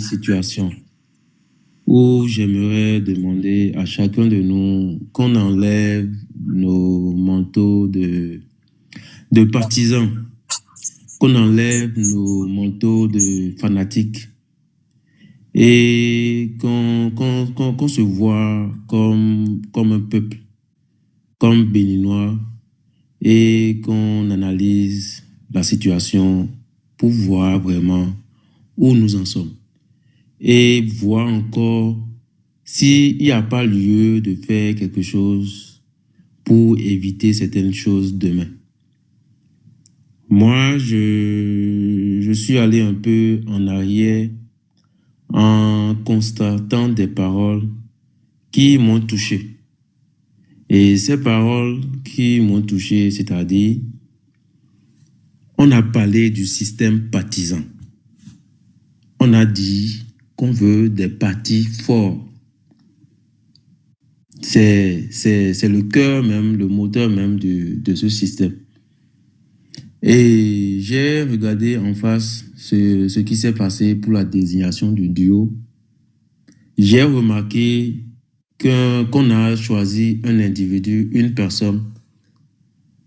situation où j'aimerais demander à chacun de nous qu'on enlève nos manteaux de partisans, qu'on enlève nos manteaux de fanatiques et qu'on se voit comme un peuple, comme Béninois, et qu'on analyse la situation pour voir vraiment où nous en sommes et voir encore s'il n'y a pas lieu de faire quelque chose pour éviter certaines choses demain. Moi, je suis allé un peu en arrière en constatant des paroles qui m'ont touché. Et ces paroles qui m'ont touché, c'est-à-dire, on a parlé du système partisan. On a dit qu'on veut des partis forts. C'est le cœur même, le moteur même de ce système. Et j'ai regardé en face ce qui s'est passé pour la désignation du duo. J'ai remarqué qu'on a choisi un individu, une personne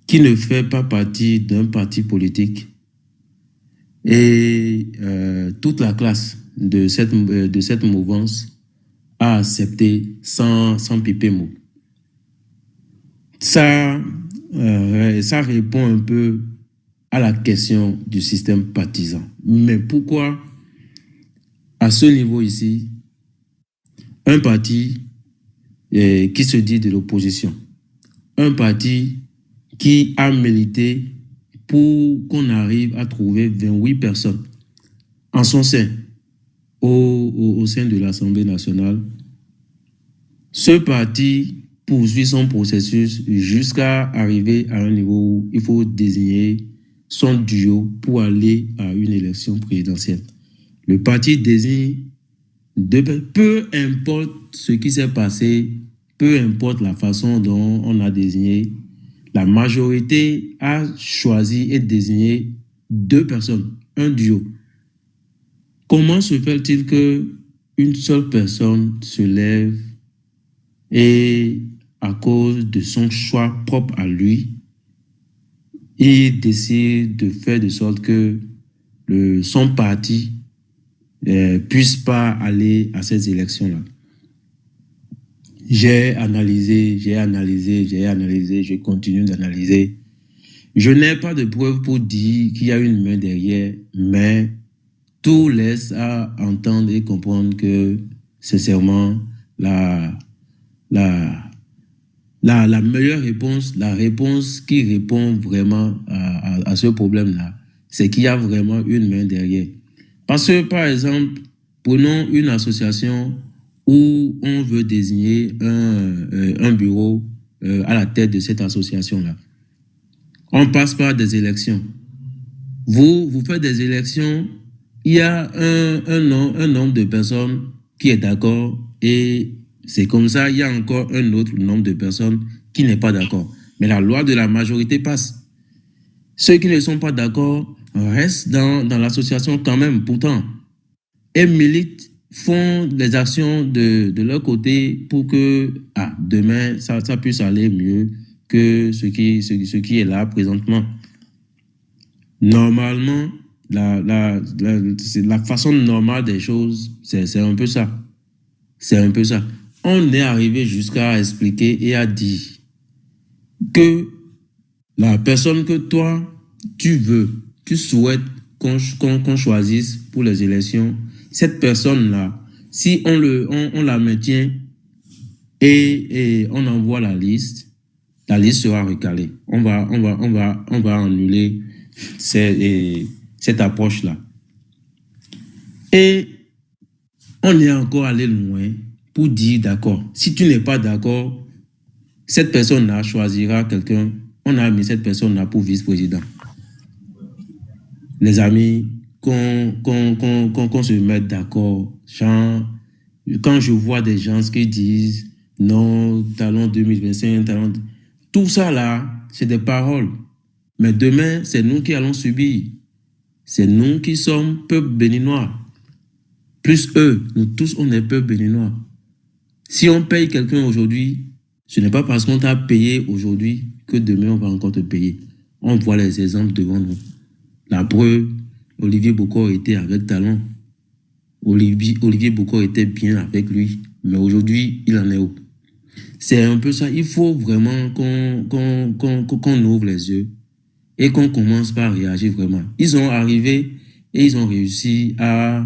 qui ne fait pas partie d'un parti politique. Et toute la classe de cette mouvance a accepté sans piper mot. Ça répond un peu à la question du système partisan. Mais pourquoi, à ce niveau ici, un parti qui se dit de l'opposition, un parti qui a milité pour qu'on arrive à trouver 28 personnes en son sein, au sein de l'Assemblée nationale, ce parti poursuit son processus jusqu'à arriver à un niveau où il faut désigner son duo pour aller à une élection présidentielle. Le parti désigne, peu importe ce qui s'est passé, peu importe la façon dont on a désigné, la majorité a choisi et désigné 2 personnes, un duo. Comment se fait-il qu'une seule personne se lève et, à cause de son choix propre à lui, il décide de faire de sorte que son parti puisse pas aller à ces élections-là? J'ai analysé, je continue d'analyser. Je n'ai pas de preuves pour dire qu'il y a une main derrière, mais tout laisse à entendre et comprendre que, sincèrement, la meilleure réponse, la réponse qui répond vraiment à ce problème-là, c'est qu'il y a vraiment une main derrière. Parce que, par exemple, prenons une association où on veut désigner un bureau à la tête de cette association-là. On passe par des élections. Vous faites des élections, il y a un nombre de personnes qui est d'accord et c'est comme ça, il y a encore un autre nombre de personnes qui n'est pas d'accord. Mais la loi de la majorité passe. Ceux qui ne sont pas d'accord restent dans l'association quand même, pourtant, et militent, font les actions de leur côté pour que demain, ça puisse aller mieux que ce qui est là présentement. Normalement, la façon normale des choses, c'est un peu ça. C'est un peu ça. On est arrivé jusqu'à expliquer et à dire que la personne que toi, tu souhaites qu'on choisisse pour les élections, cette personne-là, si on la maintient et on envoie la liste sera recalée. On va annuler cette approche-là. Et on est encore allé loin pour dire d'accord. Si tu n'es pas d'accord, cette personne-là choisira quelqu'un. On a mis cette personne-là pour vice-président. Les amis, qu'on se mette d'accord. Quand je vois des gens qui disent non, talon 2025, talon... Tout ça là, c'est des paroles. Mais demain, c'est nous qui allons subir. C'est nous qui sommes peuple béninois. plus eux, nous tous, on est peuple béninois. Si on paye quelqu'un aujourd'hui, ce n'est pas parce qu'on t'a payé aujourd'hui que demain on va encore te payer. On voit les exemples devant nous. La preuve, Olivier Bokor était avec talent. Olivier Bokor était bien avec lui, mais aujourd'hui, il en est où? C'est un peu ça. Il faut vraiment qu'on ouvre les yeux et qu'on commence par réagir vraiment. Ils sont arrivés et ils ont réussi à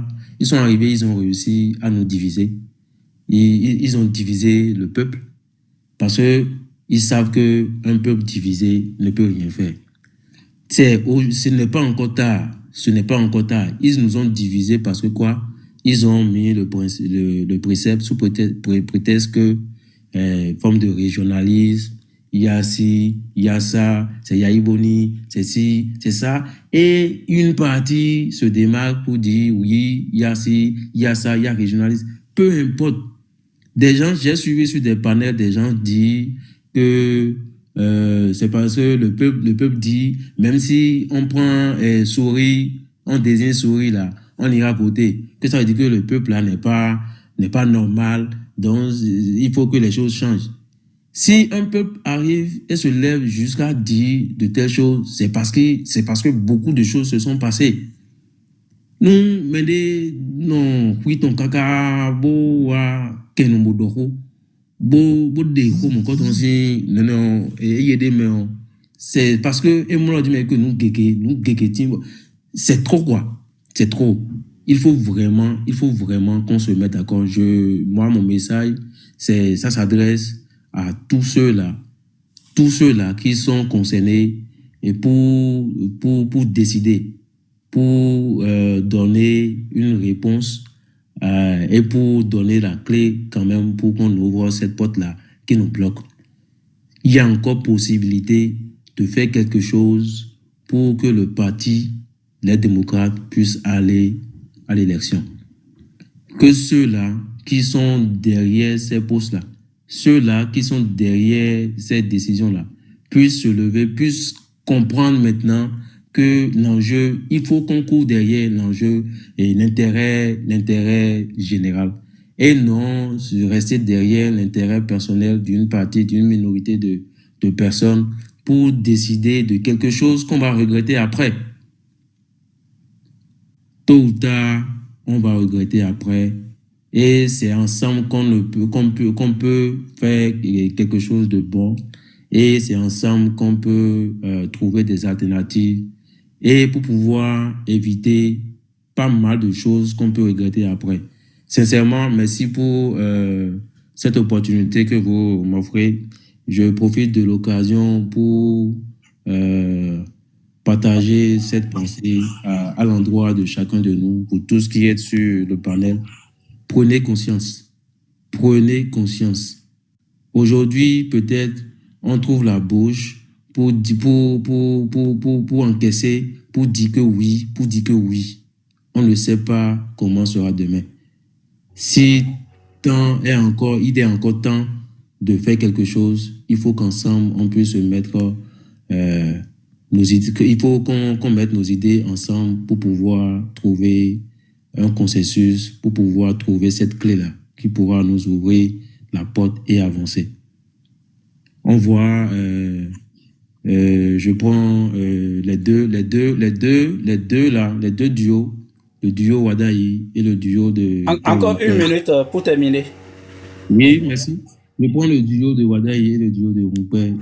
nous diviser. Ils ont divisé le peuple parce qu'ils savent qu'un peuple divisé ne peut rien faire. Ce n'est pas encore tard. Ce n'est pas encore tard. Ils nous ont divisés parce que quoi? Ils ont mis le précepte sous prétexte que forme de régionalisme, il y a ci, il y a ça, c'est Yaïboni, c'est ci, c'est ça. Et une partie se démarque pour dire oui, il y a ci, il y a ça, il y a régionalisme. Peu importe. Des gens, j'ai suivi sur des panels, des gens disent que c'est parce que le peuple dit, même si on prend souris, on désigne souris là, on ira voter. Que ça veut dire que le peuple là n'est pas normal, donc il faut que les choses changent. Si un peuple arrive et se lève jusqu'à dire de telles choses, c'est parce que beaucoup de choses se sont passées. Nous, mais non, oui, ton caca, beau, kenombo doko, beau, de comme quand on dit, non, et y a des mains. C'est parce que, et moi, je dis, que nous, c'est trop, quoi. C'est trop. Il faut vraiment qu'on se mette d'accord. Moi, mon message, ça s'adresse à tous ceux-là qui sont concernés et pour décider, pour donner une réponse et pour donner la clé quand même pour qu'on ouvre cette porte-là qui nous bloque. Il y a encore possibilité de faire quelque chose pour que le parti, les démocrates, puissent aller à l'élection. Que ceux-là qui sont derrière ces postes-là, ceux-là qui sont derrière ces décisions-là, puissent se lever, puissent comprendre maintenant que l'enjeu, il faut qu'on court derrière l'enjeu et l'intérêt général. Et non rester derrière l'intérêt personnel d'une partie, d'une minorité de personnes pour décider de quelque chose qu'on va regretter après. Tôt ou tard, on va regretter après. Et c'est ensemble qu'on peut faire quelque chose de bon. Et c'est ensemble qu'on peut trouver des alternatives. Et pour pouvoir éviter pas mal de choses qu'on peut regretter après. Sincèrement, merci pour cette opportunité que vous m'offrez. Je profite de l'occasion pour partager cette pensée à l'endroit de chacun de nous, pour tous qui êtes sur le panel. Prenez conscience. Prenez conscience. Aujourd'hui, peut-être, on trouve la bouche pour encaisser, pour dire que oui, On ne sait pas comment sera demain. Si il est encore temps de faire quelque chose, il faut qu'ensemble, on puisse se mettre nos idées, il faut qu'on mette nos idées ensemble pour pouvoir trouver un consensus, pour pouvoir trouver cette clé-là qui pourra nous ouvrir la porte et avancer. On voit, je prends les deux duos, le duo Wadayi et le duo de... Encore une minute pour terminer. Oui, merci. Je prends le duo de Wadayi et le duo de Roupé.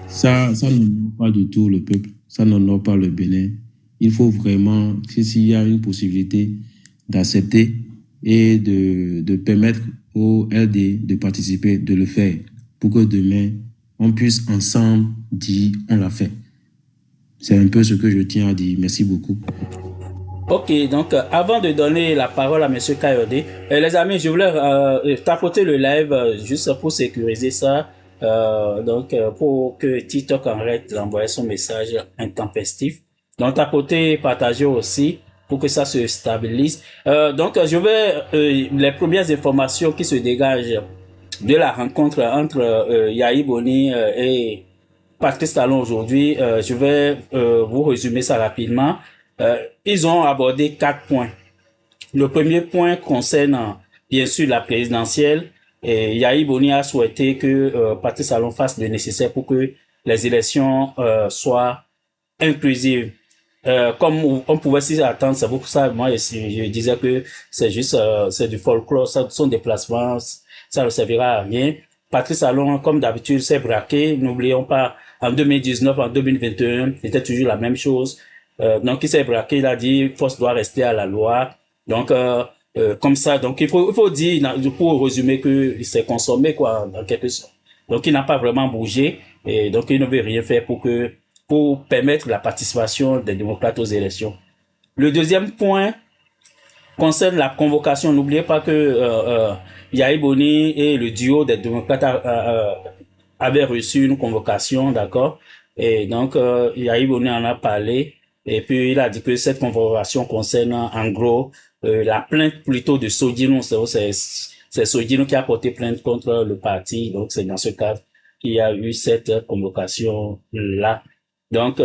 Ça n'honore pas du tout le peuple, ça n'honore pas le Bénin. Il faut vraiment, s'il y a une possibilité d'accepter et de permettre au LD de participer, de le faire, pour que demain, on puisse ensemble dire on l'a fait. C'est un peu ce que je tiens à dire. Merci beaucoup. Ok, donc avant de donner la parole à M. Kayode, les amis, je voulais tapoter le live juste pour sécuriser ça, pour que TikTok arrête d'envoyer son message intempestif. Donc tapoter, partager aussi pour que ça se stabilise. Je vais les premières informations qui se dégagent de la rencontre entre Yahi Boni et Patrice Talon aujourd'hui. Je vais vous résumer ça rapidement. Ils ont abordé 4 points. Le premier point concerne bien sûr la présidentielle. Et Yahi Boni a souhaité que Patrice Talon fasse le nécessaire pour que les élections soient inclusive. Comme on pouvait s'y attendre, c'est pour ça, moi, je disais que c'est juste, c'est du folklore, ça sont des placements, ça ne servira à rien. Patrice Talon, comme d'habitude, s'est braqué. N'oublions pas, en 2019, en 2021, c'était toujours la même chose. Donc, il s'est braqué, il a dit, force doit rester à la loi. Donc, comme ça, donc il faut dire, pour résumer, que c'est consommé, quoi, en quelque sorte. Donc, il n'a pas vraiment bougé, et donc il ne veut rien faire pour permettre la participation des démocrates aux élections. Le deuxième point concerne la convocation. N'oubliez pas que Yahi Boni et le duo des démocrates avaient reçu une convocation, d'accord? Et donc, Yahi Boni en a parlé, et puis il a dit que cette convocation concerne en gros la plainte plutôt de Sodino. C'est Sodino qui a porté plainte contre le parti, donc c'est dans ce cadre qu'il y a eu cette convocation-là. Donc,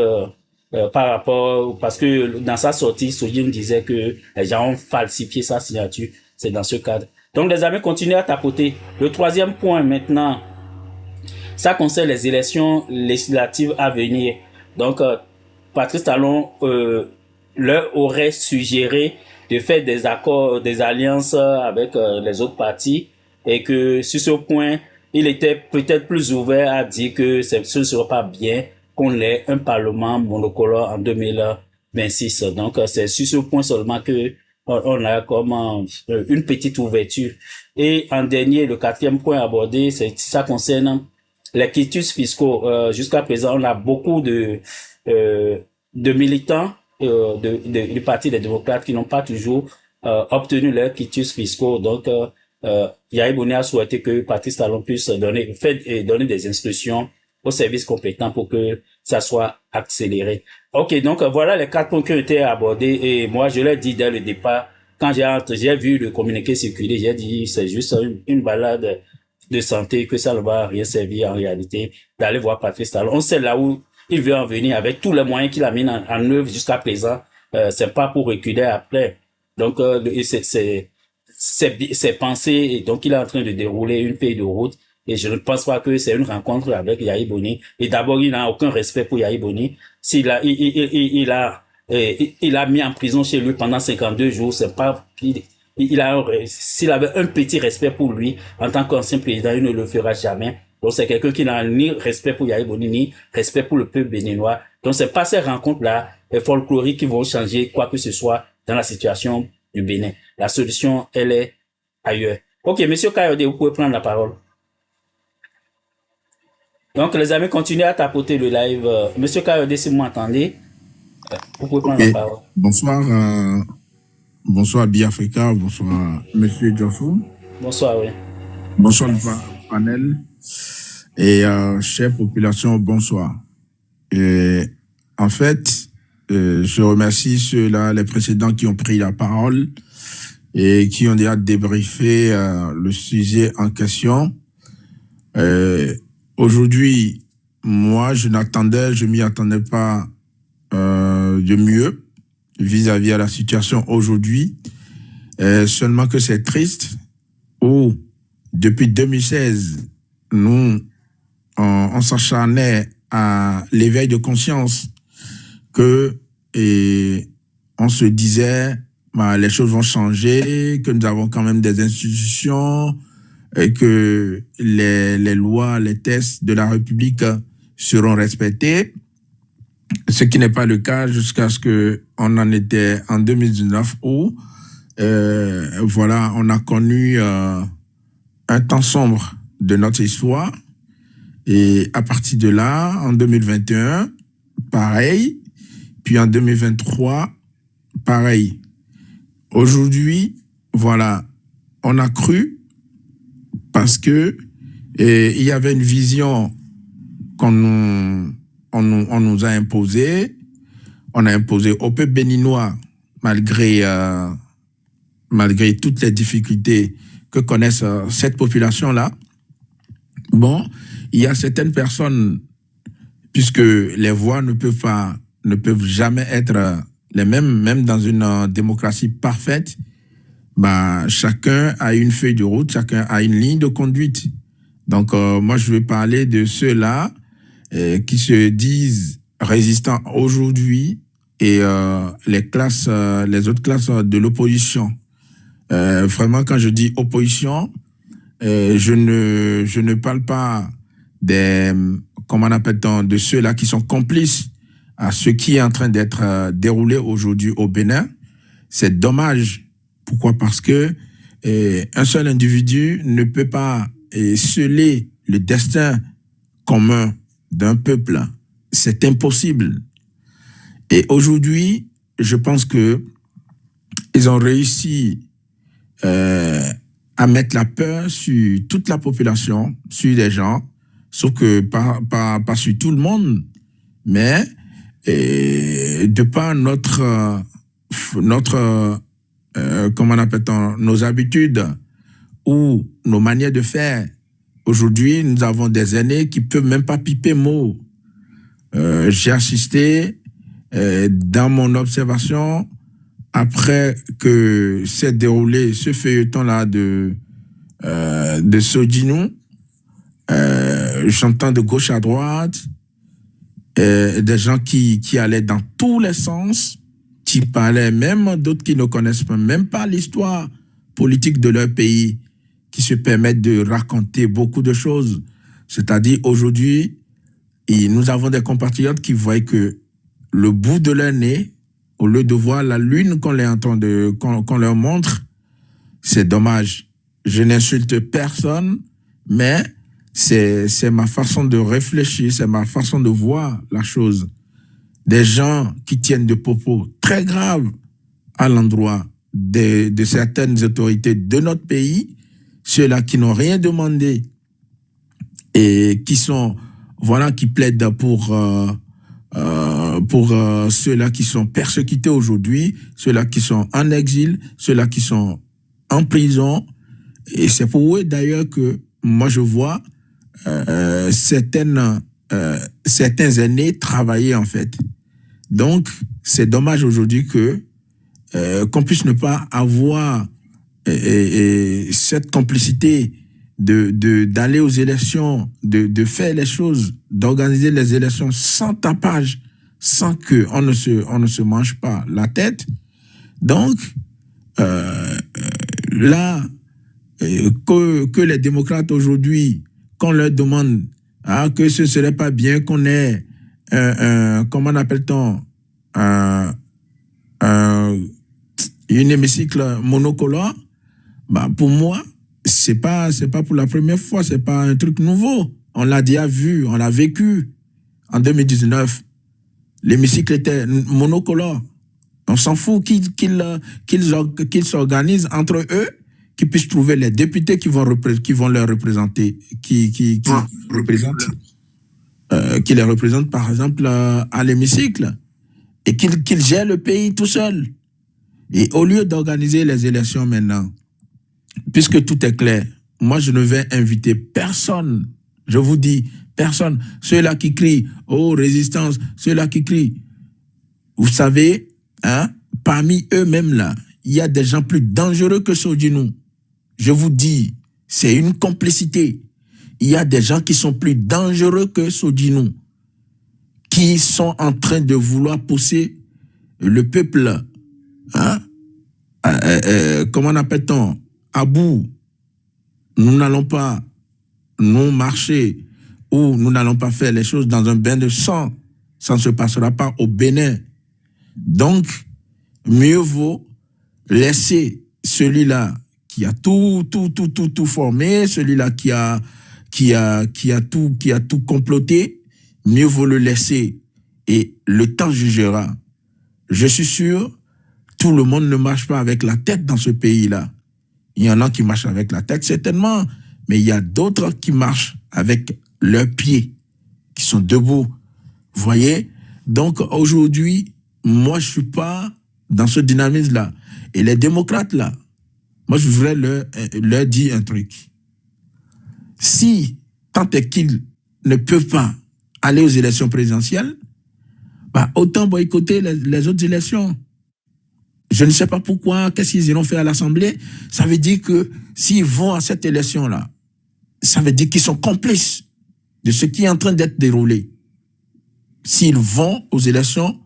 par rapport, parce que dans sa sortie, Sodino disait que les gens ont falsifié sa signature. C'est dans ce cadre. Donc, les amis, continuez à tapoter. Le troisième point maintenant, ça concerne les élections législatives à venir. Donc, Patrice Talon leur aurait suggéré de faire des accords, des alliances avec les autres partis, et que sur ce point, il était peut-être plus ouvert à dire que ce ne serait pas bien qu'on ait un parlement monocolore en 2026. Donc, c'est sur ce point seulement que on a comme une petite ouverture. Et en dernier, le quatrième point abordé, ça concerne les quitus fiscaux. Jusqu'à présent, on a beaucoup de militants du Parti des démocrates qui n'ont pas toujours obtenu leurs quitus fiscaux. Donc, Yahi Boni a souhaité que Patrice Talon puisse donner des instructions aux services compétents pour que ça soit accéléré. Ok, donc voilà les 4 points qui ont été abordés, et moi je l'ai dit dès le départ, quand j'ai vu le communiqué circuler, j'ai dit c'est juste une balade de santé, que ça ne va rien servir en réalité d'aller voir Patrice Talon. On sait là où il veut en venir avec tous les moyens qu'il a mis en œuvre jusqu'à présent. C'est pas pour reculer après. Donc c'est pensé, et donc il est en train de dérouler une feuille de route. Et je ne pense pas que c'est une rencontre avec Yahi Boni. Et d'abord, il n'a aucun respect pour Yahi Boni. Il a mis en prison chez lui pendant 52 jours. C'est pas, s'il avait un petit respect pour lui, en tant qu'ancien président, il ne le fera jamais. Donc, c'est quelqu'un qui n'a ni respect pour Yahi Boni, ni respect pour le peuple béninois. Donc, c'est pas ces rencontres-là, folkloriques, qui vont changer quoi que ce soit dans la situation du Bénin. La solution, elle est ailleurs. Ok, monsieur Kayode, vous pouvez prendre la parole. Donc, les amis, continuez à tapoter le live. Monsieur Kayode, si vous m'entendez, vous pouvez prendre la parole. Bonsoir, bonsoir Biafrika, bonsoir Monsieur Djossou. Bonsoir, oui. Bonsoir le panel. Et chère population, bonsoir. Et, en fait, je remercie ceux-là, les précédents qui ont pris la parole et qui ont déjà débriefé le sujet en question. Aujourd'hui, moi, je m'y attendais pas de mieux vis-à-vis à la situation aujourd'hui. Seulement que c'est triste où, depuis 2016, nous, on s'acharnait à l'éveil de conscience que, et on se disait, bah, les choses vont changer, que nous avons quand même des institutions, et que les lois, les textes de la République seront respectés, ce qui n'est pas le cas jusqu'à ce que on en était en 2019 où voilà, on a connu un temps sombre de notre histoire, et à partir de là, en 2021, pareil, puis en 2023, pareil. Aujourd'hui, voilà, on a cru parce que il y avait une vision qu'on nous a imposée. On a imposé au peuple béninois, malgré toutes les difficultés que connaissent cette population-là. Bon, il y a certaines personnes, puisque les voix ne peuvent jamais être les mêmes, même dans une démocratie parfaite, bah, chacun a une feuille de route, chacun a une ligne de conduite. Donc, moi, je vais parler de ceux-là qui se disent résistants aujourd'hui et les autres classes de l'opposition. Vraiment, quand je dis opposition, je ne parle pas des, comment on appelle-t-on, de ceux-là qui sont complices à ce qui est en train d'être déroulé aujourd'hui au Bénin. C'est dommage. Pourquoi? Parce que un seul individu ne peut pas sceller le destin commun d'un peuple. C'est impossible. Et aujourd'hui, je pense que ils ont réussi à mettre la peur sur toute la population, sur les gens, sauf que pas sur tout le monde, mais de par comment on appelle-t-on, nos habitudes ou nos manières de faire. Aujourd'hui, nous avons des aînés qui peuvent même pas piper mot. J'ai assisté dans mon observation après que s'est déroulé ce feuilleton-là de Sodinou, j'entends de gauche à droite des gens qui allaient dans tous les sens, qui parlaient même d'autres qui ne connaissent même pas l'histoire politique de leur pays, qui se permettent de raconter beaucoup de choses. C'est-à-dire aujourd'hui, nous avons des compatriotes qui voient que le bout de leur nez, au lieu de voir la lune qu'on leur montre, c'est dommage. Je n'insulte personne, mais c'est ma façon de réfléchir, c'est ma façon de voir la chose. Des gens qui tiennent des propos très graves à l'endroit de certaines autorités de notre pays, ceux-là qui n'ont rien demandé et qui sont, voilà, qui plaident pour ceux-là qui sont persécutés aujourd'hui, ceux-là qui sont en exil, ceux-là qui sont en prison. Et c'est pour eux d'ailleurs que moi je vois certains aînés travailler en fait. Donc c'est dommage aujourd'hui que qu'on puisse ne pas avoir cette complicité d'aller aux élections, de faire les choses, d'organiser les élections sans tapage, sans que on ne se mange pas la tête. Donc là, que les démocrates aujourd'hui, qu'on leur demande que ce serait pas bien qu'on ait comment appelle-t-on une hémicycle monocolore, bah pour moi c'est pas pour la première fois, c'est pas un truc nouveau. On l'a déjà vu, on l'a vécu en 2019. L'hémicycle était monocolore. On s'en fout qu'ils s'organisent entre eux, qu'ils puissent trouver les députés qui vont leur représenter, qui les représentent par exemple à l'hémicycle, et qu'ils gèrent le pays tout seul. Et au lieu d'organiser les élections maintenant, puisque tout est clair, moi je ne vais inviter personne, je vous dis personne, ceux-là qui crient « Oh, résistance », ceux-là qui crient, vous savez, hein, parmi eux-mêmes là, il y a des gens plus dangereux que Sodinou. Je vous dis, c'est une complicité. Il y a des gens qui sont plus dangereux que Sodinou, qui sont en train de vouloir pousser le peuple, hein, comment appelle-t-on, à bout. Nous n'allons pas nous marcher ou nous n'allons pas faire les choses dans un bain de sang. Ça ne se passera pas au Bénin. Donc, mieux vaut laisser celui-là qui a tout formé, celui-là qui a tout comploté, mieux vaut le laisser et le temps jugera. Je suis sûr, tout le monde ne marche pas avec la tête dans ce pays-là. Il y en a qui marchent avec la tête, certainement, mais il y a d'autres qui marchent avec leurs pieds, qui sont debout. Vous voyez? Donc, aujourd'hui, moi, je suis pas dans ce dynamisme-là. Et les démocrates, là, moi, je voudrais leur dire un truc. Si, tant est qu'ils ne peuvent pas aller aux élections présidentielles, bah, autant boycotter les autres élections. Je ne sais pas pourquoi, qu'est-ce qu'ils iront faire à l'Assemblée. Ça veut dire que s'ils vont à cette élection-là, ça veut dire qu'ils sont complices de ce qui est en train d'être déroulé. S'ils vont aux élections,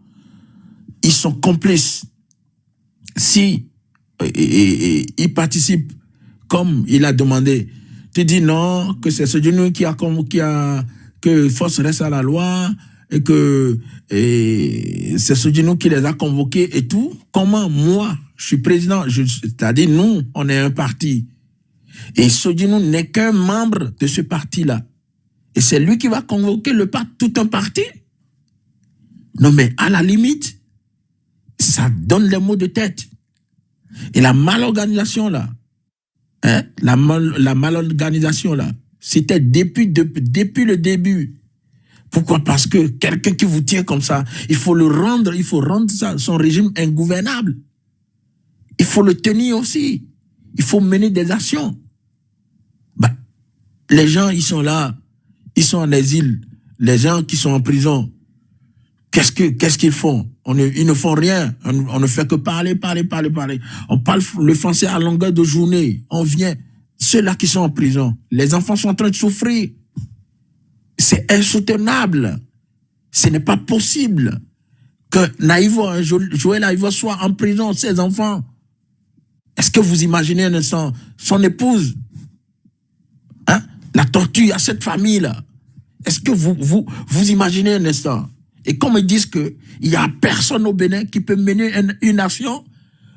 ils sont complices. Si ils participent comme il a demandé, tu dis non, que c'est Sodjenou qui a que force reste à la loi, et que c'est Sodjenou qui les a convoqués et tout. Comment moi, je suis président, c'est-à-dire nous, on est un parti. Et Sodjenou n'est qu'un membre de ce parti-là. Et c'est lui qui va convoquer tout un parti. Non mais à la limite, ça donne les maux de tête. Et la malorganisation là, la malorganisation là, c'était depuis le début. Pourquoi? Parce que quelqu'un qui vous tient comme ça, il faut rendre son régime ingouvernable. Il faut le tenir aussi. Il faut mener des actions. Bah, les gens, ils sont là, ils sont en exil. Les gens qui sont en prison, qu'est-ce qu'ils font? Ils ne font rien. On ne fait que parler. On parle le français à longueur de journée. On vient. Ceux-là qui sont en prison, les enfants sont en train de souffrir. C'est insoutenable. Ce n'est pas possible que Joël Naïvo soit en prison, ses enfants. Est-ce que vous imaginez un instant son épouse, la torture à cette famille-là? Est-ce que vous imaginez un instant? Et comme ils disent qu'il n'y a personne au Bénin qui peut mener une action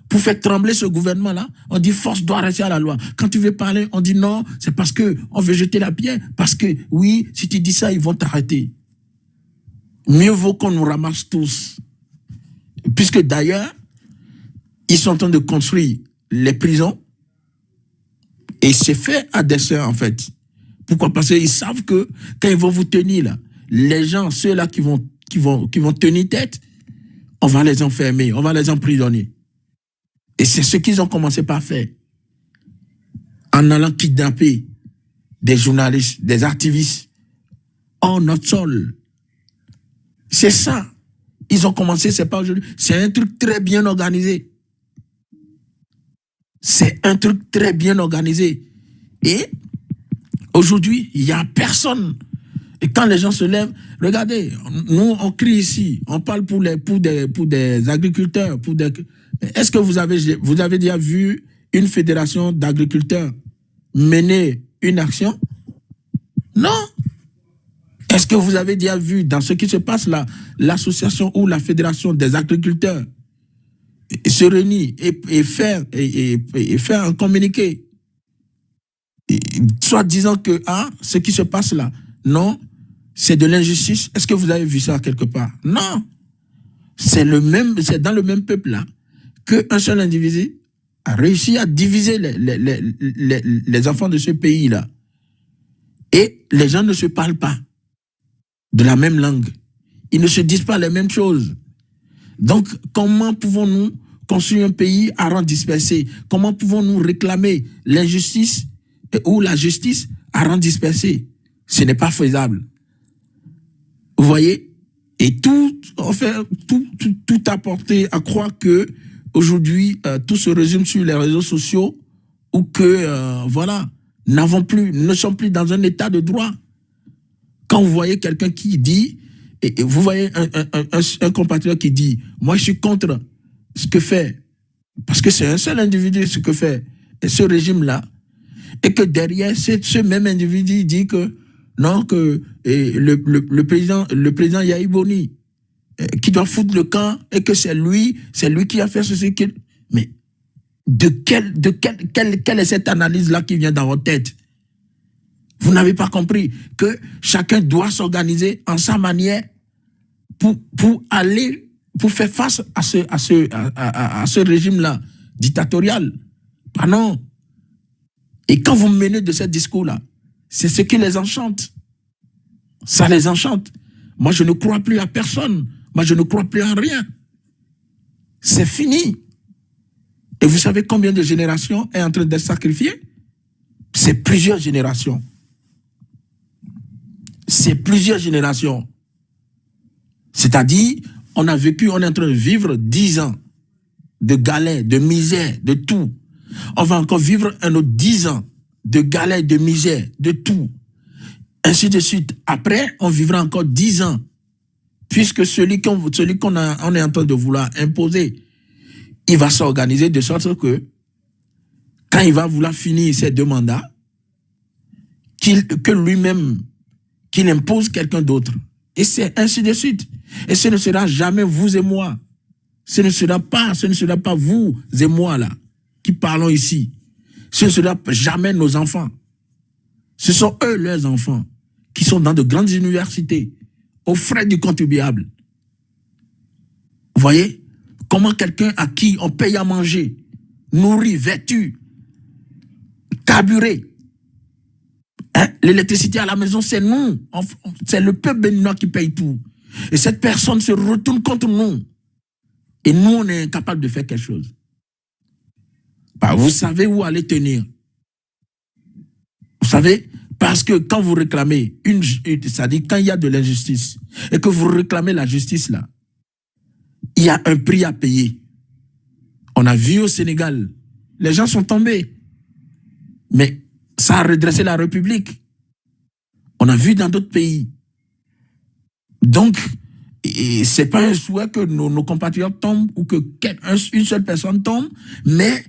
pour faire trembler ce gouvernement-là, on dit force doit rester à la loi. Quand tu veux parler, on dit non, c'est parce qu'on veut jeter la pierre, parce que oui, si tu dis ça, ils vont t'arrêter. Mieux vaut qu'on nous ramasse tous. Puisque d'ailleurs, ils sont en train de construire les prisons, et c'est fait à dessein en fait. Pourquoi? Parce qu'ils savent que quand ils vont vous tenir là, les gens, ceux-là qui vont tenir tête, on va les enfermer, on va les emprisonner. Et c'est ce qu'ils ont commencé par faire. En allant kidnapper des journalistes, des activistes, hors notre sol. C'est ça. Ils ont commencé, c'est pas aujourd'hui. C'est un truc très bien organisé. C'est un truc très bien organisé. Et aujourd'hui, il n'y a personne. Et quand les gens se lèvent, regardez, nous, on crie ici, on parle pour des agriculteurs, Est-ce que vous avez déjà vu une fédération d'agriculteurs mener une action? Non. Est-ce que vous avez déjà vu dans ce qui se passe là, l'association ou la fédération des agriculteurs se réunir et faire un communiqué, soit disant que ce qui se passe là, non, c'est de l'injustice. Est-ce que vous avez vu ça quelque part? Non. C'est dans le même peuple là qu'un seul individu a réussi à diviser les enfants de ce pays-là. Et les gens ne se parlent pas de la même langue. Ils ne se disent pas les mêmes choses. Donc, comment pouvons-nous construire un pays à rang dispersé? Comment pouvons-nous réclamer l'injustice ou la justice à rang dispersé? Ce n'est pas faisable. Vous voyez? Et tout apporté à croire que aujourd'hui, tout se résume sur les réseaux sociaux ou que, ne sommes plus dans un état de droit. Quand vous voyez quelqu'un qui dit, et vous voyez un compatriote qui dit, moi je suis contre ce que fait, parce que c'est un seul individu ce que fait ce régime-là, et que derrière, ce même individu dit que non, que le président Yahi Boni, qui doit foutre le camp, et que c'est lui qui a fait ceci. Mais quelle est cette analyse-là qui vient dans votre tête? Vous n'avez pas compris que chacun doit s'organiser en sa manière pour faire face à ce régime-là dictatorial. Ah non. Et quand vous menez de ce discours-là, c'est ce qui les enchante. Ça les enchante. Moi, je ne crois plus à personne. Moi, je ne crois plus en rien. C'est fini. Et vous savez combien de générations est en train d'être sacrifiées? C'est plusieurs générations. C'est plusieurs générations. C'est-à-dire, on est en train de vivre 10 ans de galère, de misère, de tout. On va encore vivre un autre 10 ans de galère, de misère, de tout. Ainsi de suite. Après, on vivra encore 10 ans. Puisque celui qu'on est en train de vouloir imposer, il va s'organiser de sorte que quand il va vouloir finir ses 2 mandats, que lui-même, qu'il impose quelqu'un d'autre. Et c'est ainsi de suite. Et ce ne sera jamais vous et moi. Ce ne sera pas vous et moi là, qui parlons ici. Ce ne sera jamais nos enfants. Ce sont eux, leurs enfants, qui sont dans de grandes universités, aux frais du contribuable. Vous voyez? Comment quelqu'un à qui on paye à manger, nourri, vêtu, carburé, hein? L'électricité à la maison, c'est nous. C'est le peuple béninois qui paye tout. Et cette personne se retourne contre nous. Et nous, on est incapable de faire quelque chose. Bah, vous savez où aller tenir. Vous savez, parce que quand vous réclamez, c'est-à-dire quand il y a de l'injustice, et que vous réclamez la justice là, il y a un prix à payer. On a vu au Sénégal, les gens sont tombés. Mais ça a redressé la République. On a vu dans d'autres pays. Donc, ce n'est pas un souhait que nos compatriotes tombent ou que une seule personne tombe, mais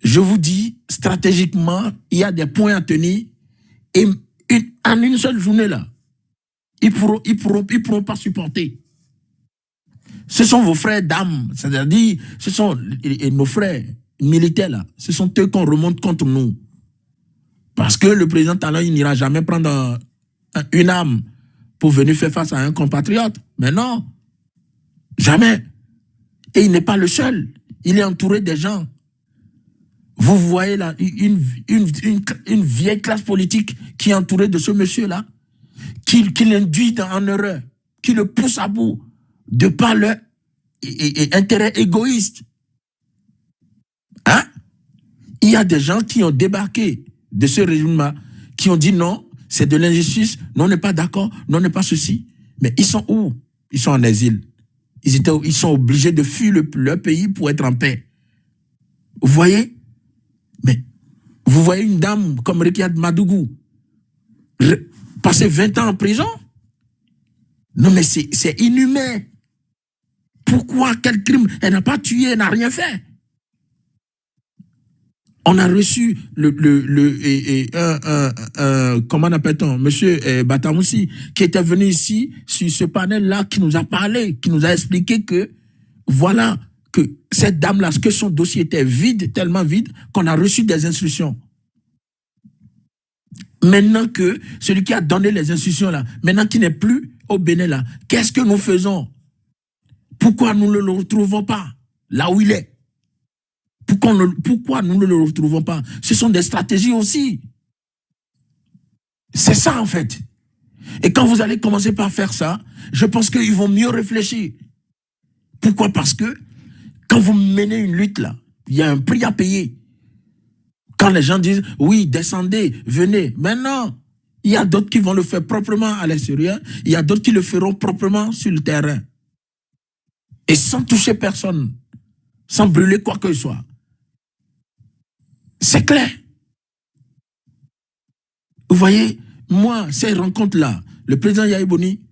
je vous dis, stratégiquement, il y a des points à tenir et en une seule journée là, ils pourront pas supporter. Ce sont vos frères d'âme, c'est-à-dire, ce sont nos frères militaires là, ce sont eux qu'on remonte contre nous. Parce que le président Talon, il n'ira jamais prendre une arme pour venir faire face à un compatriote. Mais non, jamais. Et il n'est pas le seul. Il est entouré des gens. Vous voyez là, une vieille classe politique qui est entourée de ce monsieur-là, qui l'induit en erreur, qui le pousse à bout, de par leur intérêt égoïste. Hein? Il y a des gens qui ont débarqué de ce régime-là, qui ont dit non, c'est de l'injustice, non, on n'est pas d'accord, non, on n'est pas ceci. Mais ils sont où? Ils sont en exil. Ils sont obligés de fuir leur pays pour être en paix. Vous voyez? Mais vous voyez une dame comme Rekiat Madougou passer 20 ans en prison? Non, mais c'est inhumain. Pourquoi? Quel crime? Elle n'a pas tué, elle n'a rien fait. On a reçu comment appelle-t-on, monsieur Batamoussi, qui était venu ici sur ce panel-là, qui nous a parlé, qui nous a expliqué que voilà, que cette dame-là, que son dossier était vide, tellement vide, qu'on a reçu des instructions. Maintenant que celui qui a donné les instructions là, maintenant qu'il n'est plus au Bénin là, qu'est-ce que nous faisons? Pourquoi nous ne le retrouvons pas là où il est? Pourquoi nous ne le retrouvons pas? Ce sont des stratégies aussi. C'est ça en fait. Et quand vous allez commencer par faire ça, je pense qu'ils vont mieux réfléchir. Pourquoi? Parce que quand vous menez une lutte là, il y a un prix à payer. Quand les gens disent, oui, descendez, venez. Mais non, il y a d'autres qui vont le faire proprement à l'extérieur. Il y a d'autres qui le feront proprement sur le terrain. Et sans toucher personne, sans brûler quoi que ce soit. C'est clair. Vous voyez, moi, ces rencontres-là, le président Yahi Boni,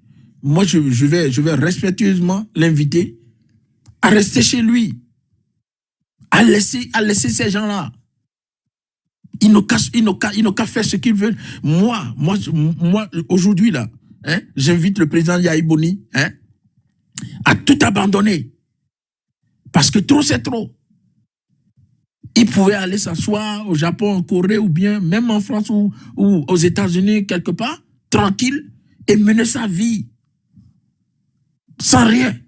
moi, je vais respectueusement l'inviter à rester chez lui, à laisser ces gens-là. Ils n'ont qu'à faire ce qu'ils veulent. Moi aujourd'hui, là, hein, j'invite le président Yahi Boni, hein, à tout abandonner. Parce que trop, c'est trop. Il pouvait aller s'asseoir au Japon, en Corée, ou bien même en France ou aux États-Unis, quelque part, tranquille, et mener sa vie. Sans rien.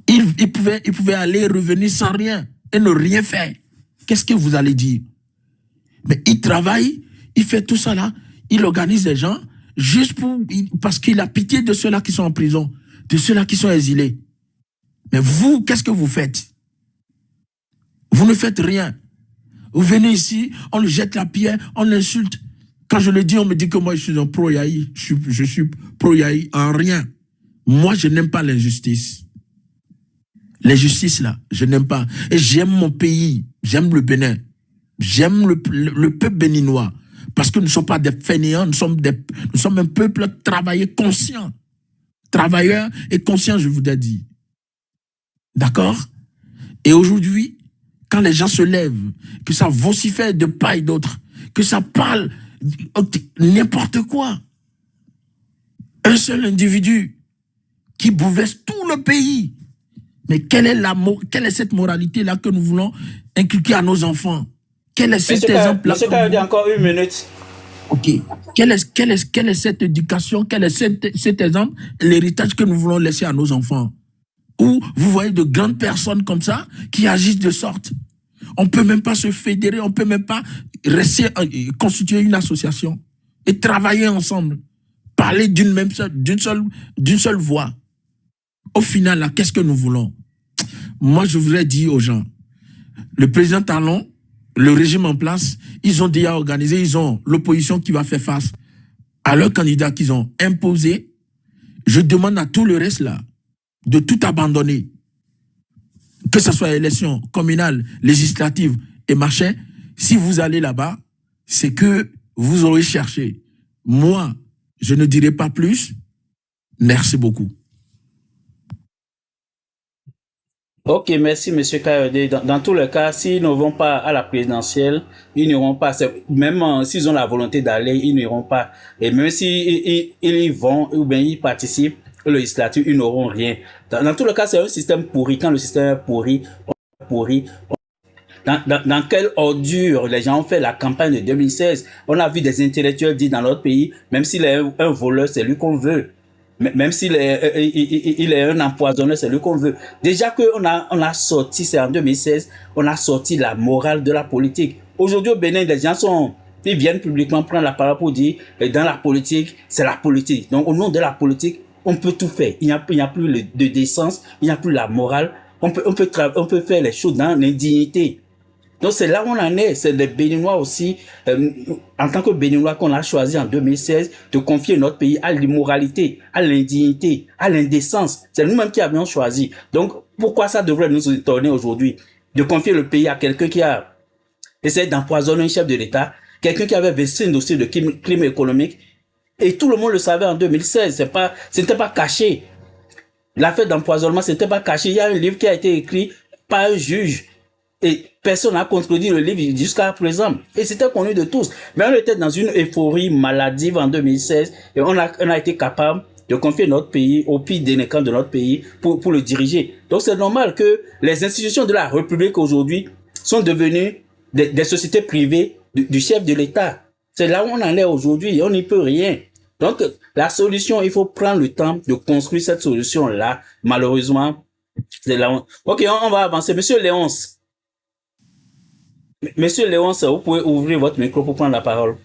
Il pouvait aller revenir sans rien et ne rien faire. Qu'est-ce que vous allez dire? Mais il travaille, il fait tout ça là, il organise les gens, juste parce qu'il a pitié de ceux-là qui sont en prison, de ceux-là qui sont exilés. Mais vous, qu'est-ce que vous faites? Vous ne faites rien. Vous venez ici, on le jette la pierre, on l'insulte. Quand je le dis, on me dit que moi, je suis un pro-Yahi. Je suis pro-Yahi en rien. Moi, je n'aime pas l'injustice. Les justices, là, je n'aime pas. Et j'aime mon pays, j'aime le Bénin, j'aime le peuple béninois. Parce que nous ne sommes pas des fainéants, nous sommes un peuple travailleur conscient. Travailleur et conscient, je vous ai dit. D'accord? Et aujourd'hui, quand les gens se lèvent, que ça vocifère de part et d'autre, que ça parle n'importe quoi, un seul individu qui bouleverse tout le pays. Mais quelle est cette moralité-là que nous voulons inculquer à nos enfants? Quel est cet exemple-là? Monsieur Kayode, encore une minute. Ok. Quelle est cette éducation, quel est cet exemple, l'héritage que nous voulons laisser à nos enfants? Où vous voyez de grandes personnes comme ça qui agissent de sorte. On ne peut même pas se fédérer, on ne peut même pas constituer une association et travailler ensemble, parler d'une seule voix. Au final, là, qu'est-ce que nous voulons? Moi, je voudrais dire aux gens, le président Talon, le régime en place, ils ont déjà organisé, ils ont l'opposition qui va faire face à leurs candidats qu'ils ont imposé. Je demande à tout le reste là de tout abandonner. Que ce soit élection communale, législative et machin, si vous allez là-bas, c'est que vous aurez cherché. Moi, je ne dirai pas plus. Merci beaucoup. Ok, merci Monsieur Kayode. Dans tous les cas, s'ils ne vont pas à la présidentielle, ils n'iront pas. Même s'ils ont la volonté d'aller, ils n'iront pas. Et même s'ils y vont ou bien ils participent au législatif, ils n'auront rien. Dans tous les cas, c'est un système pourri. Quand le système est pourri, dans quelle ordure les gens ont fait la campagne de 2016. On a vu des intellectuels dire dans notre pays, même s'il est un voleur, c'est lui qu'on veut. Même s'il est, il est un empoisonneur, c'est lui qu'on veut. Déjà qu'on a sorti, c'est en 2016, on a sorti la morale de la politique. Aujourd'hui au Bénin, les gens ils viennent publiquement prendre la parole pour dire, dans la politique, c'est la politique. Donc au nom de la politique, on peut tout faire. Il n'y a plus de décence, il n'y a plus la morale. On peut faire les choses dans l'indignité. Donc c'est là où on en est, c'est les Béninois aussi, en tant que Béninois qu'on a choisi en 2016 de confier notre pays à l'immoralité, à l'indignité, à l'indécence. C'est nous-mêmes qui avions choisi. Donc pourquoi ça devrait nous étonner aujourd'hui de confier le pays à quelqu'un qui a essayé d'empoisonner un chef de l'État, quelqu'un qui avait versé un dossier de crime économique, et tout le monde le savait en 2016, c'était pas caché. L'affaire d'empoisonnement, c'était pas caché. Il y a un livre qui a été écrit par un juge. Et personne n'a contredit le livre jusqu'à présent. Et c'était connu de tous. Mais on était dans une euphorie maladive en 2016 et on a été capable de confier notre pays au pire délinquant de notre pays pour le diriger. Donc c'est normal que les institutions de la République aujourd'hui sont devenues des sociétés privées du chef de l'État. C'est là où on en est aujourd'hui. On n'y peut rien. Donc la solution, il faut prendre le temps de construire cette solution-là. Malheureusement, c'est là où... Ok, on va avancer. Monsieur Léonce. Monsieur Léonce, vous pouvez ouvrir votre micro pour prendre la parole.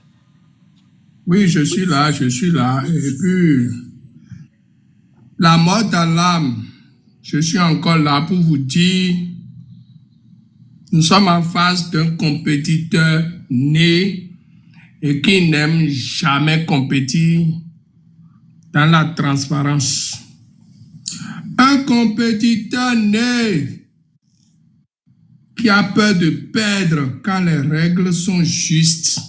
Oui, je suis là. Et puis, la mort dans l'âme, je suis encore là pour vous dire, nous sommes en face d'un compétiteur né et qui n'aime jamais compétir dans la transparence. Un compétiteur né qui a peur de perdre quand les règles sont justes.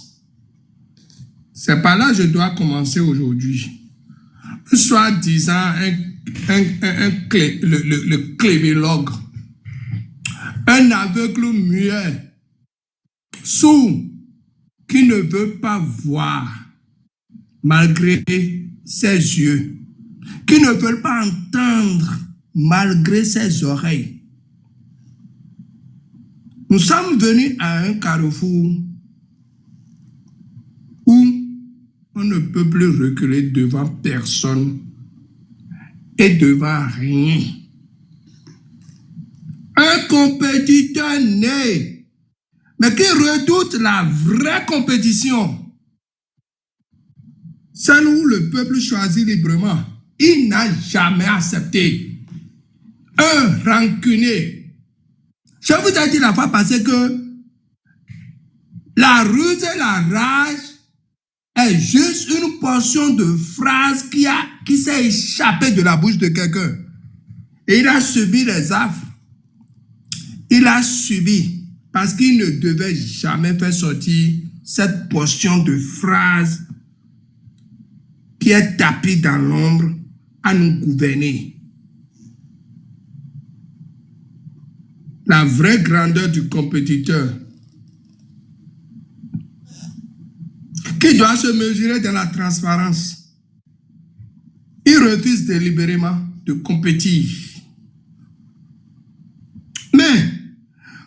C'est par là que je dois commencer aujourd'hui. Soi-disant le clémélogue, un aveugle muet, sourd, qui ne veut pas voir malgré ses yeux, qui ne veut pas entendre malgré ses oreilles. Nous sommes venus à un carrefour où on ne peut plus reculer devant personne et devant rien. Un compétiteur né, mais qui redoute la vraie compétition, celle où le peuple choisit librement, il n'a jamais accepté. Un rancunier. Je vous ai dit la fois passée que la ruse et la rage est juste une portion de phrase qui s'est échappée de la bouche de quelqu'un. Et il a subi les affres Il a subi parce qu'il ne devait jamais faire sortir cette portion de phrase qui est tapie dans l'ombre à nous gouverner. La vraie grandeur du compétiteur qui doit se mesurer dans la transparence. Il refuse délibérément de compétir. Mais,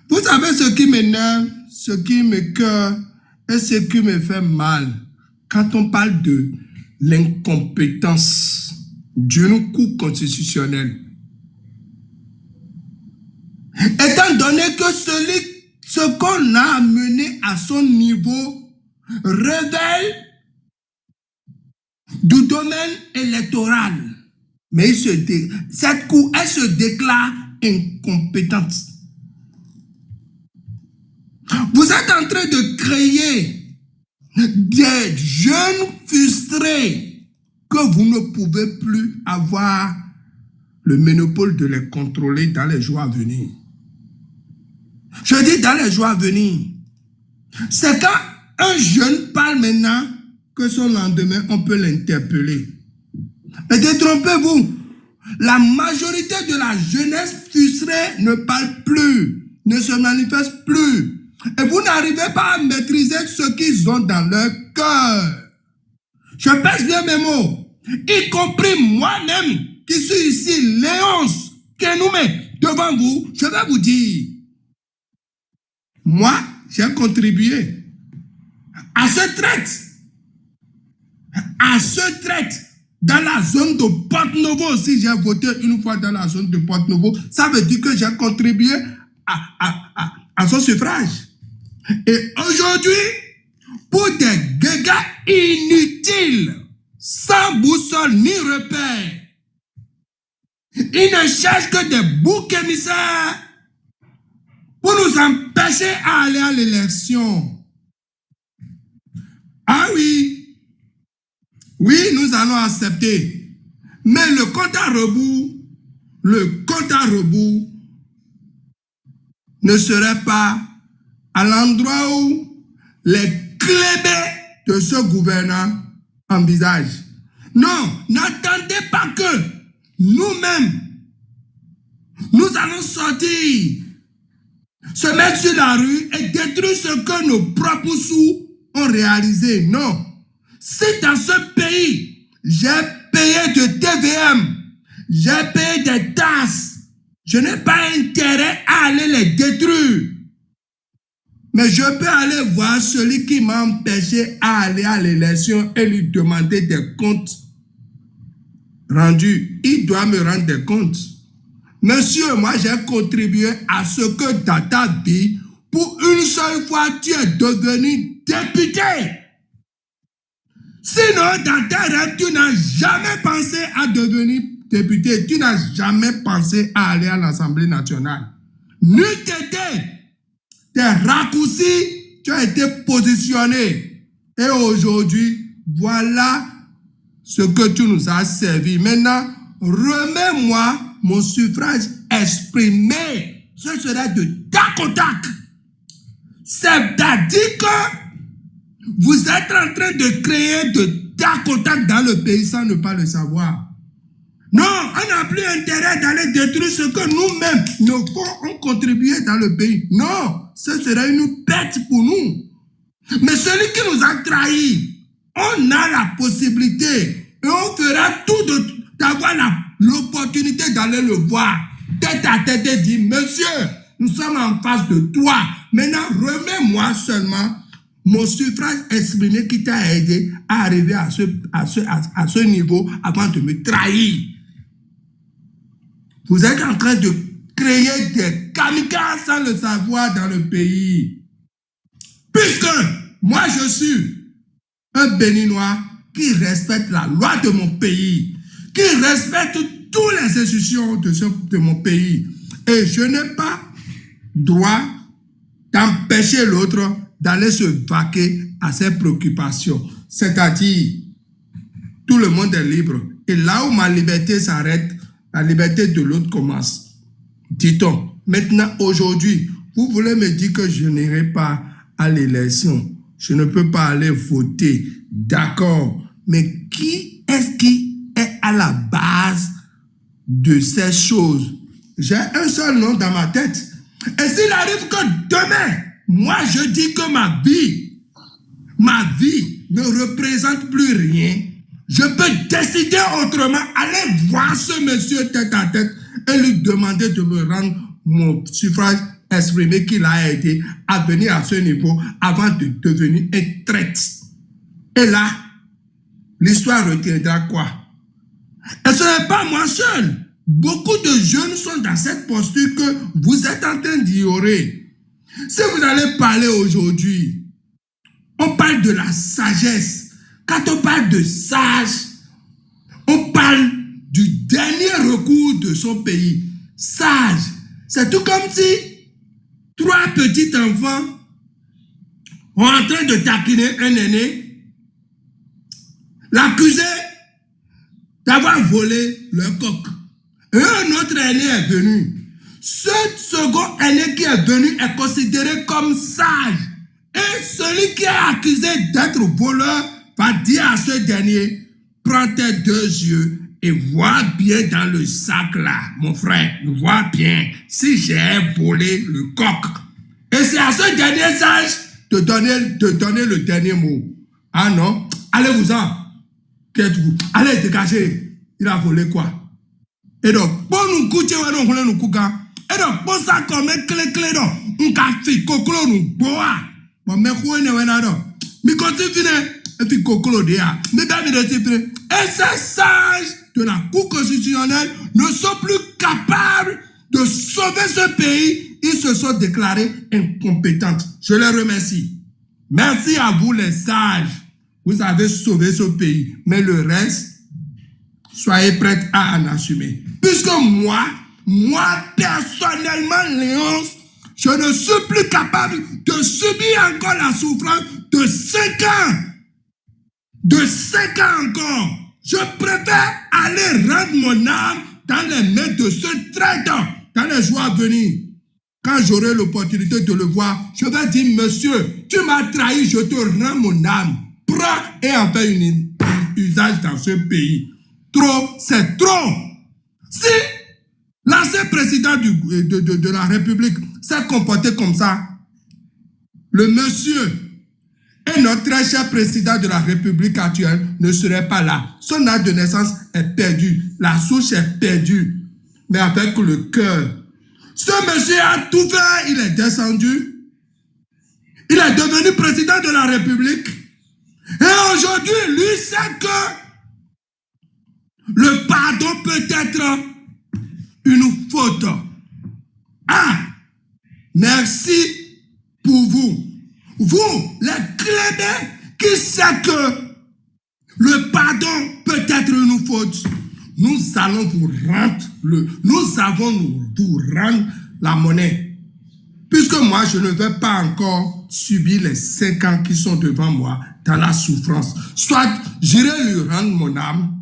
vous savez ce qui m'énerve, ce qui m'écoeure et ce qui me fait mal quand on parle de l'incompétence d'une Cour constitutionnelle. Étant donné que ce qu'on a amené à son niveau révèle du domaine électoral. Mais cette Cour, elle se déclare incompétente. Vous êtes en train de créer des jeunes frustrés que vous ne pouvez plus avoir le monopole de les contrôler dans les jours à venir. Je dis dans les jours à venir. C'est quand un jeune parle maintenant que son lendemain, on peut l'interpeller. Et détrompez-vous, la majorité de la jeunesse frustrée ne parle plus, ne se manifeste plus. Et vous n'arrivez pas à maîtriser ce qu'ils ont dans leur cœur. Je pèse bien mes mots, y compris moi-même, qui suis ici, Léonce Kenoume, devant vous, je vais vous dire, moi, j'ai contribué à ce traite, dans la zone de Porte-Novo aussi, j'ai voté une fois dans la zone de Porte-Novo, ça veut dire que j'ai contribué à son suffrage. Et aujourd'hui, pour des dégâts inutiles, sans boussole ni repère, ils ne cherchent que des boucs émissaires pour nous empêcher à aller à l'élection. Ah oui, nous allons accepter. Mais le compte à rebours ne serait pas à l'endroit où les clébés de ce gouvernant envisagent. Non, n'attendez pas que nous-mêmes, nous allons sortir, se mettre sur la rue et détruire ce que nos propres sous ont réalisé. Non. Si dans ce pays, j'ai payé de TVM, j'ai payé des taxes, je n'ai pas intérêt à aller les détruire. Mais je peux aller voir celui qui m'a empêché à aller à l'élection et lui demander des comptes rendus. Il doit me rendre des comptes. Monsieur, moi j'ai contribué à ce que dans ta vie, pour une seule fois, tu es devenu député. Sinon, dans ta rêve, tu n'as jamais pensé à devenir député. Tu n'as jamais pensé à aller à l'Assemblée nationale. N'eût été des raccourcis, tu as été positionné. Et aujourd'hui, voilà ce que tu nous as servi. Maintenant, remets-moi mon suffrage exprimé. Ce serait de tac au tac. C'est-à-dire que vous êtes en train de créer de tac au tac dans le pays sans ne pas le savoir. Non, on n'a plus intérêt d'aller détruire ce que nous-mêmes, nos fonds ont contribué dans le pays. Non, ce serait une perte pour nous. Mais celui qui nous a trahis, on a la possibilité et on fera tout d'avoir l'opportunité d'aller le voir tête à tête et dire, monsieur, nous sommes en face de toi. Maintenant, remets-moi seulement mon suffrage exprimé qui t'a aidé à arriver à ce niveau avant de me trahir. Vous êtes en train de créer des kamikazes sans le savoir dans le pays. Puisque moi je suis un Béninois qui respecte la loi de mon pays, qui respecte toutes les institutions de mon pays. Et je n'ai pas droit d'empêcher l'autre d'aller se vaquer à ses préoccupations. C'est-à-dire, tout le monde est libre. Et là où ma liberté s'arrête, la liberté de l'autre commence. Dit-on. Maintenant, aujourd'hui, vous voulez me dire que je n'irai pas à l'élection. Je ne peux pas aller voter. D'accord. Mais qui est-ce qui est à la base de ces choses? J'ai un seul nom dans ma tête. Et s'il arrive que demain, moi je dis que ma vie ne représente plus rien, je peux décider autrement, aller voir ce monsieur tête à tête et lui demander de me rendre mon suffrage exprimé qu'il a aidé à venir à ce niveau avant de devenir un traître. Et là, l'histoire retiendra quoi? Et ce n'est pas moi seul. Beaucoup de jeunes sont dans cette posture que vous êtes en train d'ignorer. Si vous allez parler aujourd'hui, on parle de la sagesse. Quand on parle de sage, on parle du dernier recours de son pays. Sage, c'est tout comme si 3 petits enfants sont en train de taquiner un aîné, l'accuser d'avoir volé leur coq. Et un autre aîné est venu. Ce second aîné qui est venu est considéré comme sage. Et celui qui est accusé d'être voleur va dire à ce dernier, prends tes 2 yeux et vois bien dans le sac là, mon frère, vois bien si j'ai volé le coq. Et c'est à ce dernier sage de donner le dernier mot. Ah non, allez-vous-en. Qu'êtes-vous? Allez, dégagez. Il a volé quoi? Et donc, pour nous coucher, nous coucher. Et donc, pour ça, comme un clé, donc, on a fait coco, nous bois. Bon, mais quoi, mais quand tu finis, et puis coco, déjà. Mais bien, et ces sages de la Cour constitutionnelle ne sont plus capables de sauver ce pays. Ils se sont déclarés incompétents. Je les remercie. Merci à vous, les sages. Vous avez sauvé ce pays. Mais le reste, soyez prêts à en assumer. Puisque moi personnellement, Léonce, je ne suis plus capable de subir encore la souffrance de 5 ans. De 5 ans encore. Je préfère aller rendre mon âme dans les mains de ce traiteur dans les jours à venir. Quand j'aurai l'opportunité de le voir, je vais dire, monsieur, tu m'as trahi, je te rends mon âme. Prends et en fais un usage dans ce pays. Trop, c'est trop. Si l'ancien président de la République s'est comporté comme ça, le monsieur et notre très cher président de la République actuelle ne serait pas là. Son acte de naissance est perdu. La souche est perdue. Mais avec le cœur. Ce monsieur a tout fait. Il est descendu. Il est devenu président de la République. Et aujourd'hui, lui sait que le pardon peut être une faute. Ah, merci pour vous. Vous, les clédés, qui savent que le pardon peut être une faute, nous allons vous rendre la monnaie. Puisque moi, je ne vais pas encore subir les 5 ans qui sont devant moi dans la souffrance. Soit j'irai lui rendre mon âme.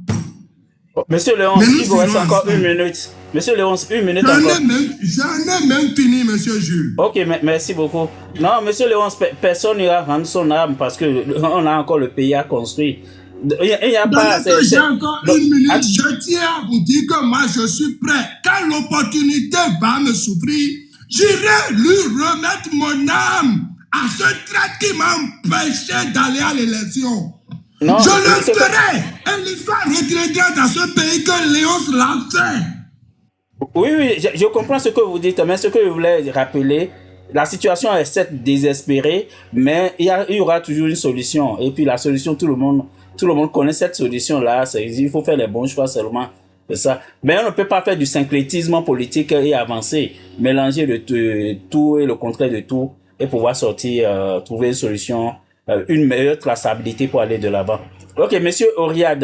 Monsieur Léonce, il vous reste encore 1 minute. Monsieur Léonce, 1 minute encore. J'en ai même fini, monsieur Jules. Ok, merci beaucoup. Non, monsieur Léonce, personne n'ira rendre son âme parce qu'on a encore le pays à construire. Il n'y a pas... J'ai encore 1 minute. Je tiens à vous dire que moi, je suis prêt. Quand l'opportunité va me souffrir, j'irai lui remettre mon âme à ce traître qui m'a empêché d'aller à l'élection. Non, je le ferai. Et l'histoire retiendra dans ce pays que Léonce l'a fait. Oui, je comprends ce que vous dites, mais ce que je voulais rappeler, la situation est certes désespérée, mais il y aura toujours une solution. Et puis la solution, tout le monde connaît cette solution-là. Il faut faire les bons choix seulement. C'est ça. Mais on ne peut pas faire du syncrétisme politique et avancer, mélanger de tout et le contraire de tout, et pouvoir sortir, trouver une solution, une meilleure traçabilité pour aller de l'avant. Ok, monsieur Oriade.